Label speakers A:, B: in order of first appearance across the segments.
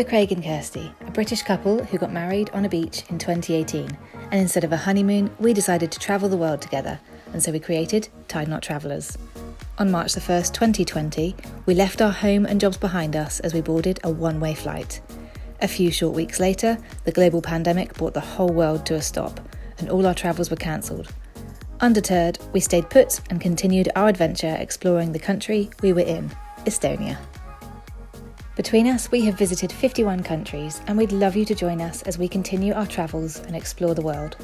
A: We're Craig and Kirsty, a British couple who got married on a beach in 2018, and instead of a honeymoon, we decided to travel the world together, and so we created tideknottravellers. On March the 1st, 2020, we left our home and jobs behind us as we boarded a one-way flight. A few short weeks later, the global pandemic brought the whole world to a stop, and all our travels were cancelled. Undeterred, we stayed put and continued our adventure exploring the country we were in, Estonia. Between us, we have visited 51 countries, and we'd love you to join us as we continue our travels and explore the world.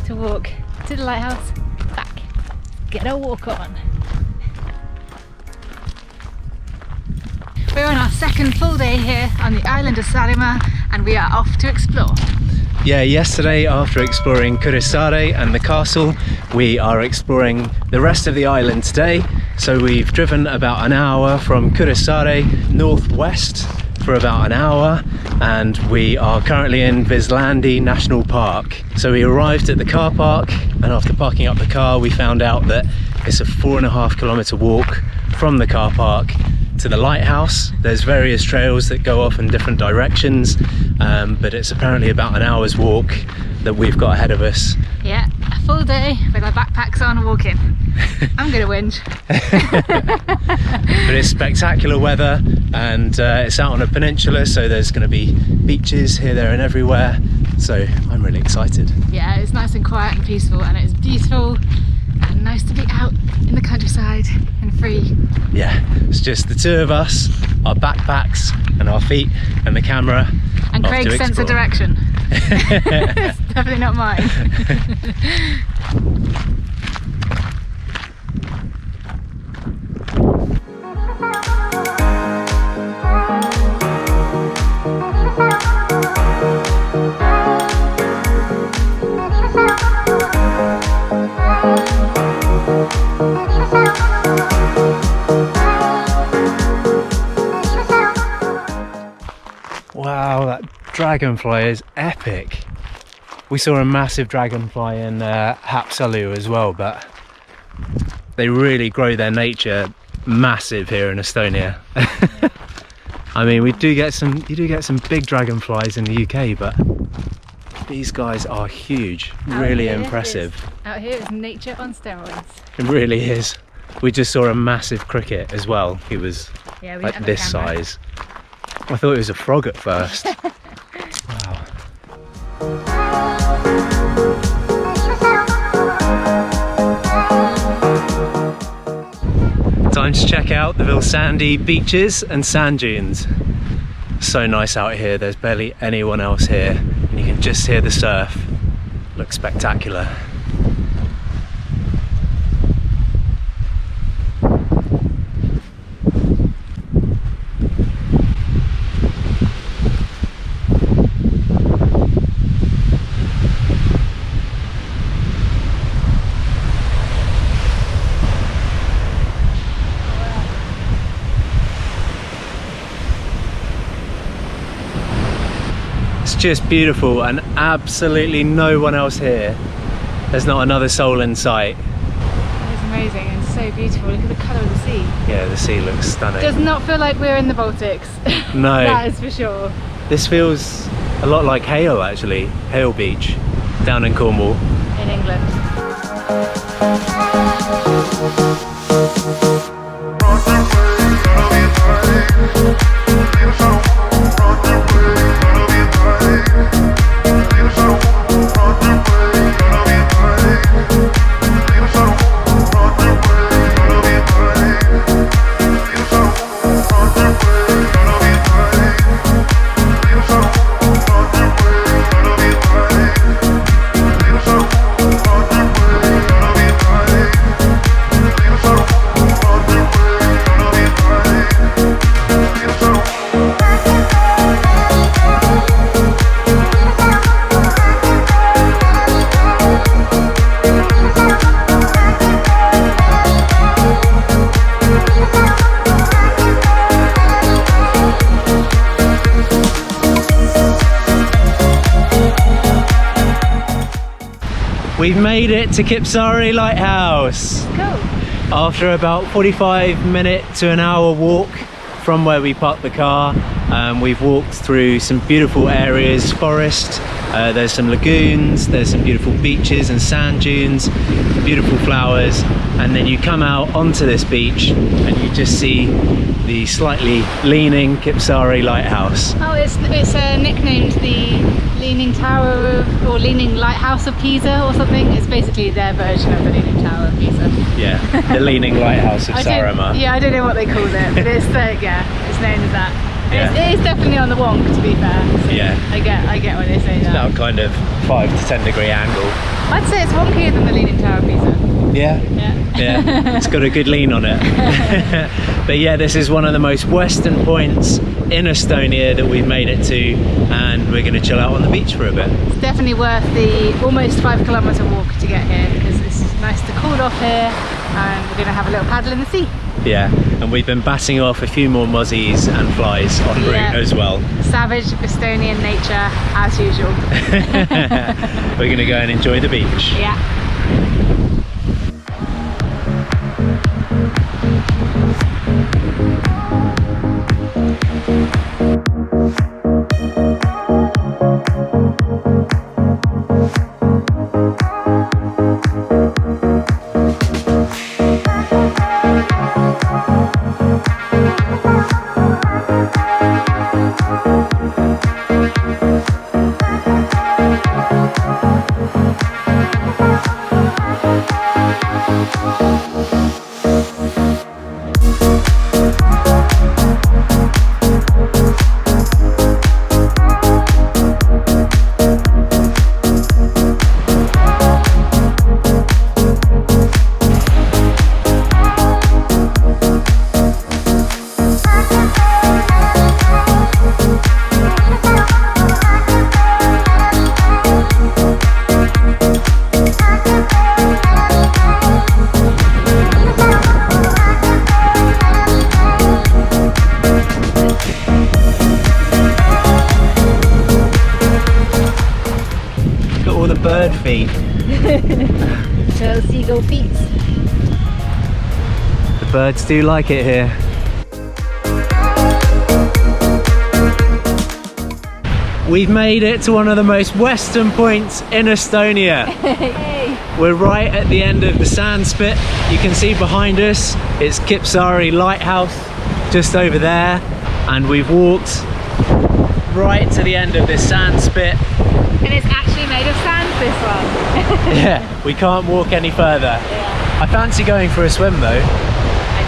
A: To walk to the lighthouse, back, get a walk on. We're on our second full day here on the island of Saaremaa, and we are off to explore.
B: Yeah, yesterday after exploring Kiipsaare and the castle, we are exploring the rest of the island today. So we've driven about an hour from Kiipsaare northwest for about an hour, and we are currently in Vilsandi National Park. So we arrived at the car park, and after parking up the car we found out that it's a 4.5 kilometre walk from the car park to the lighthouse. There's various trails that go off in different directions, but it's apparently about an hour's walk that we've got ahead of us.
A: Yeah, a full day with our backpacks on walking. I'm gonna whinge.
B: But it's spectacular weather, and it's out on a peninsula, so there's going to be beaches here, there and everywhere, so I'm really excited.
A: Yeah, it's nice and quiet and peaceful, and it's beautiful and nice to be out in the countryside and free.
B: Yeah, it's just the two of us, our backpacks and our feet and the camera.
A: And Craig's sense of direction. It's definitely not mine.
B: Wow, that dragonfly is epic. We saw a massive dragonfly in Haapsalu as well, but they really grow their nature massive here in Estonia. I mean, you do get some big dragonflies in the UK, but these guys are huge, really impressive.
A: Out here is nature on steroids.
B: It really is. We just saw a massive cricket as well. He was like this size. I thought it was a frog at first. Wow. Time to check out the Vilsandi beaches and sand dunes. So nice out here, there's barely anyone else here, and you can just hear the surf. Looks spectacular. Just beautiful, and absolutely no one else here. There's not another soul in sight.
A: It's amazing and so beautiful. Look at the colour of the sea.
B: Yeah, the sea looks stunning.
A: Does not feel like we're in the Baltics.
B: No.
A: That is for sure.
B: This feels a lot like Hale, actually. Hale Beach, down in Cornwall.
A: In England.
B: We've made it to Kiipsaare Lighthouse.
A: Cool.
B: After about 45-minute to an hour walk from where we parked the car. We've walked through some beautiful areas, forest, there's some lagoons, there's some beautiful beaches and sand dunes, beautiful flowers, and then you come out onto this beach and you just see the slightly leaning Kiipsaare Lighthouse.
A: Oh, it's nicknamed the Leaning Tower of, or Leaning Lighthouse of Pisa or something. It's basically their version of the Leaning Tower of Pisa.
B: Yeah, the Leaning Lighthouse of Saaremaa.
A: Yeah, I don't know what they call it, but it's it's known as that.
B: Yeah.
A: It is definitely on the wonk, to be fair. So
B: yeah.
A: I get when they say that.
B: Now kind of 5 to 10 degree angle.
A: I'd say it's wonkier than the Leaning Tower of Pisa.
B: Yeah. Yeah, it's got a good lean on it. But yeah, this is one of the most western points in Estonia that we've made it to, and we're going to chill out on the beach for a bit.
A: It's definitely worth the almost 5 kilometre walk to get here, because it's nice to cool off here, and we're going to have a little paddle in the sea.
B: Yeah, and we've been batting off a few more mozzies and flies en route as well.
A: Savage Estonian nature as usual.
B: We're going to go and enjoy the beach.
A: Yeah.
B: Bird feet.
A: Little seagull feet.
B: The birds do like it here. We've made it to one of the most western points in Estonia.
A: Hey.
B: We're right at the end of the sand spit. You can see behind us, it's Kiipsaare Lighthouse, just over there. And we've walked right to the end of this sand spit.
A: And it's actually made of sand, this one.
B: Yeah, we can't walk any further.
A: Yeah.
B: I fancy going for a swim though.
A: I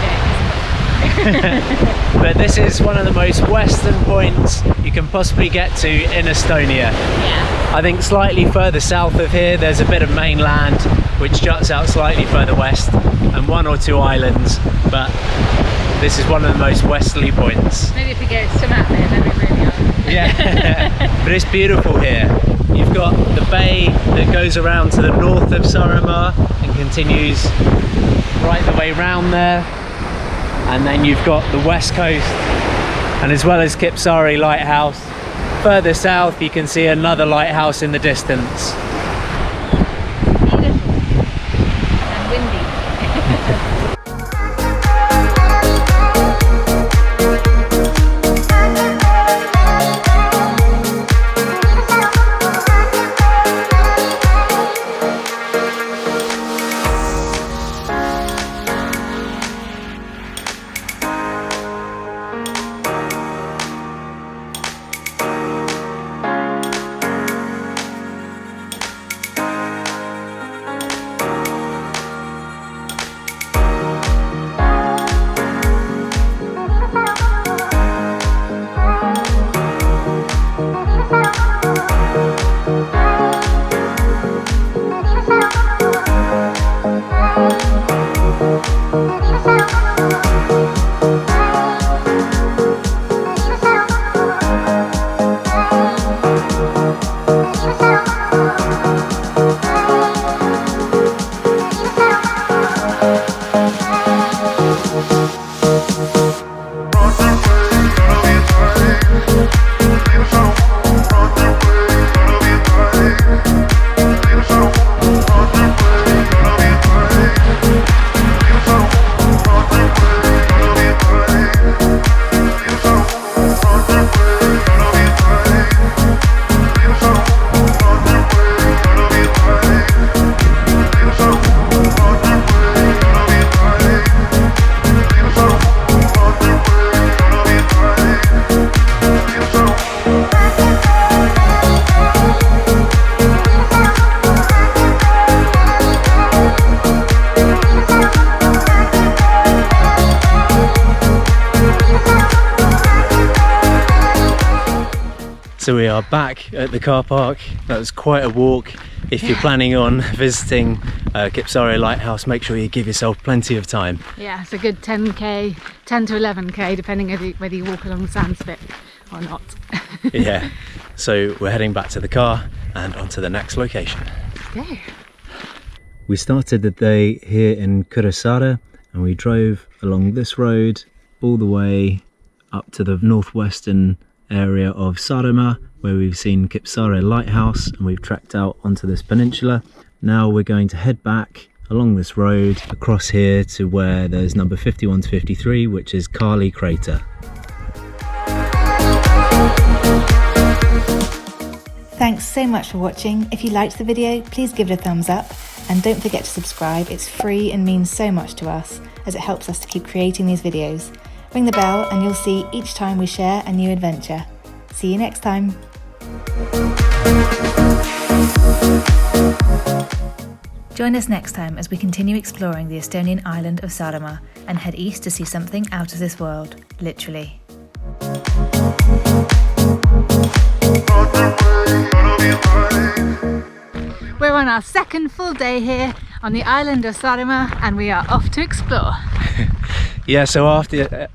A: don't.
B: But this is one of the most western points you can possibly get to in Estonia.
A: Yeah.
B: I think slightly further south of here there's a bit of mainland which juts out slightly further west, and 1 or 2 islands, but this is one of the most westerly points.
A: Maybe if we go swim out there, then we really are.
B: Yeah, but it's beautiful here. You've got the bay that goes around to the north of Saaremaa and continues right the way round there, and then you've got the west coast, and as well as Kiipsaare Lighthouse, further south you can see another lighthouse in the distance.
A: Beautiful and windy.
B: So we are back at the car park. That was quite a walk. If you're planning on visiting Kiipsaare Lighthouse, make sure you give yourself plenty of time.
A: Yeah, it's a good 10k, 10 to 11k, depending on whether you walk along the sands a bit or not.
B: Yeah, so we're heading back to the car and on to the next location.
A: Okay.
B: We started the day here in Kiipsaare and we drove along this road all the way up to the northwestern area of Saaremaa, where we've seen Kiipsaare Lighthouse, and we've trekked out onto this peninsula. Now we're going to head back along this road across here to where there's number 51 to 53, which is Kali Crater.
A: Thanks so much for watching. If you liked the video, please give it a thumbs up and don't forget to subscribe. It's free and means so much to us as it helps us to keep creating these videos. Ring the bell and you'll see each time we share a new adventure. See you next time. Join us next time as we continue exploring the Estonian island of Saaremaa and head east to see something out of this world, literally. We're on our second full day here on the island of Saaremaa and we are off to explore.
B: Yeah, so after